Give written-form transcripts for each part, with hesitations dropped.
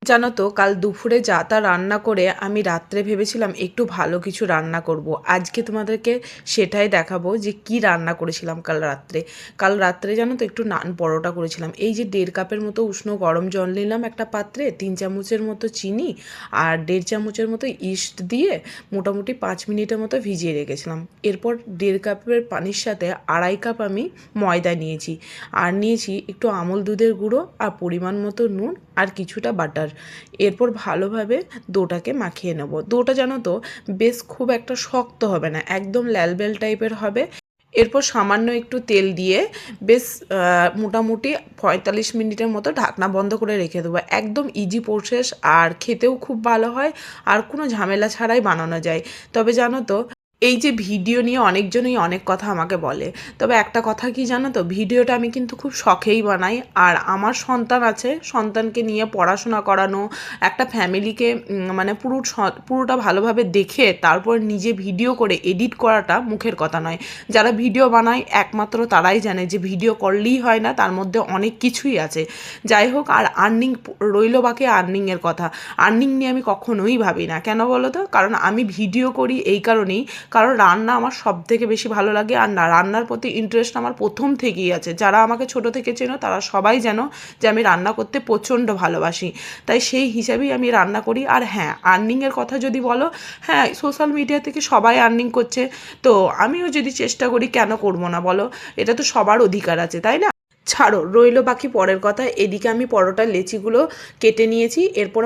জানো তো কাল দুপুরে যা তা রান্না করে আমি রাত্রে ভেবেছিলাম একটু ভালো কিছু রান্না করব। আজকে তোমাদেরকে সেটাই দেখাবো যে কি রান্না করেছিলাম কাল রাত্রে জানো তো একটু নান পরোটা করেছিলাম। এই যে 1.5 কাপের মতো উষ্ণ গরম জল নিলাম একটা পাত্রে, 3 চামচের মতো চিনি আর 1.5 চামচের মতো ইস্ট দিয়ে মোটামুটি 5 মিনিটের মতো ভিজিয়ে রেখেছিলাম। এরপর 1.5 কাপের পানির সাথে 2.5 কাপ আমি ময়দা নিয়েছি, আর নিয়েছি একটু আমল দুধের গুঁড়ো আর পরিমাণ মতো নুন আর কিছুটা বাটার। এরপর ভালোভাবে ডোটাকে মাখিয়ে নেব। ডোটা জানো তো বেশ খুব একটা শক্ত হবে না, একদম ল্যালবেল টাইপের হবে। এরপর সামান্য একটু তেল দিয়ে বেশ মোটামুটি 45 মিনিটের মতো ঢাকনা বন্ধ করে রেখে দেবো। একদম ইজি প্রসেস, আর খেতেও খুব ভালো হয়, আর কোনো ঝামেলা ছাড়াই বানানো যায়। তবে জানো তো এই যে ভিডিও নিয়ে অনেকজনই অনেক কথা আমাকে বলে, তবে একটা কথা কি জানো তো, ভিডিওটা আমি কিন্তু খুব শখেই বানাই। আর আমার সন্তান আছে, সন্তানকে নিয়ে পড়াশোনা করানো, একটা ফ্যামিলিকে মানে পুরোটা ভালোভাবে দেখে তারপর নিজে ভিডিও করে এডিট করাটা মুখের কথা নয়। যারা ভিডিও বানায় একমাত্র তারাই জানে যে ভিডিও করলেই হয় না, তার মধ্যে অনেক কিছুই আছে। যাই হোক, আর আর্নিং রইল বাকি আর্নিংয়ের কথা। আর্নিং নিয়ে আমি কখনোই ভাবি না, কেন বলো তো? কারণ আমি ভিডিও করি এই কারণেই, কারণ রান্না আমার সব থেকে বেশি ভালো লাগে। আর না, রান্নার প্রতি ইন্টারেস্ট আমার প্রথম থেকেই আছে। যারা আমাকে ছোট থেকে চেনো তারা সবাই জানো যে আমি রান্না করতে প্রচণ্ড ভালোবাসি। তাই সেই হিসাবেই আমি রান্না করি। আর হ্যাঁ, আর্নিংয়ের কথা যদি বলো, হ্যাঁ সোশ্যাল মিডিয়া থেকে সবাই আর্নিং করছে, তো আমিও যদি চেষ্টা করি কেন করবো না বলো? এটা তো সবার অধিকার আছে, তাই না? ছাড়ো, রইলো বাকি পরের কথা। এদিকে আমি পরোটার লেচিগুলো কেটে নিয়েছি, এরপরে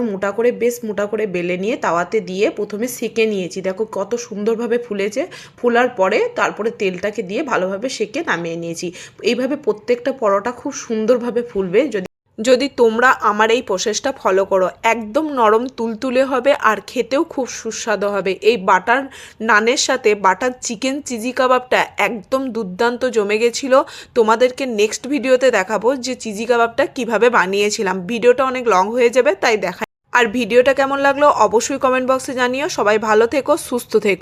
বেশ মোটা করে বেলে নিয়ে তাওয়াতে দিয়ে প্রথমে সেঁকে নিয়েছি। দেখো কত সুন্দরভাবে ফুলেছে। ফুলার পরে তারপরে তেলটাকে দিয়ে ভালোভাবে সেঁকে নামিয়ে নিয়েছি। এইভাবে প্রত্যেকটা পরোটা খুব সুন্দরভাবে ফুলবে যদি যদি তোমরা আমার এই প্রসেসটা ফলো করো। একদম নরম তুলতুলে হবে আর খেতেও খুব সুস্বাদু হবে। এই বাটার নানের সাথে বাটার চিকেন চিজি কাবাবটা একদম দুর্দান্ত জমে গেছিলো। তোমাদেরকে নেক্সট ভিডিওতে দেখাবো যে চিজি কাবাবটা কিভাবে বানিয়েছিলাম। ভিডিওটা অনেক লং হয়ে যাবে, তাই দেখাই। আর ভিডিওটা কেমন লাগলো অবশ্যই কমেন্ট বক্সে জানিও। সবাই ভালো থেকো, সুস্থ থেকো।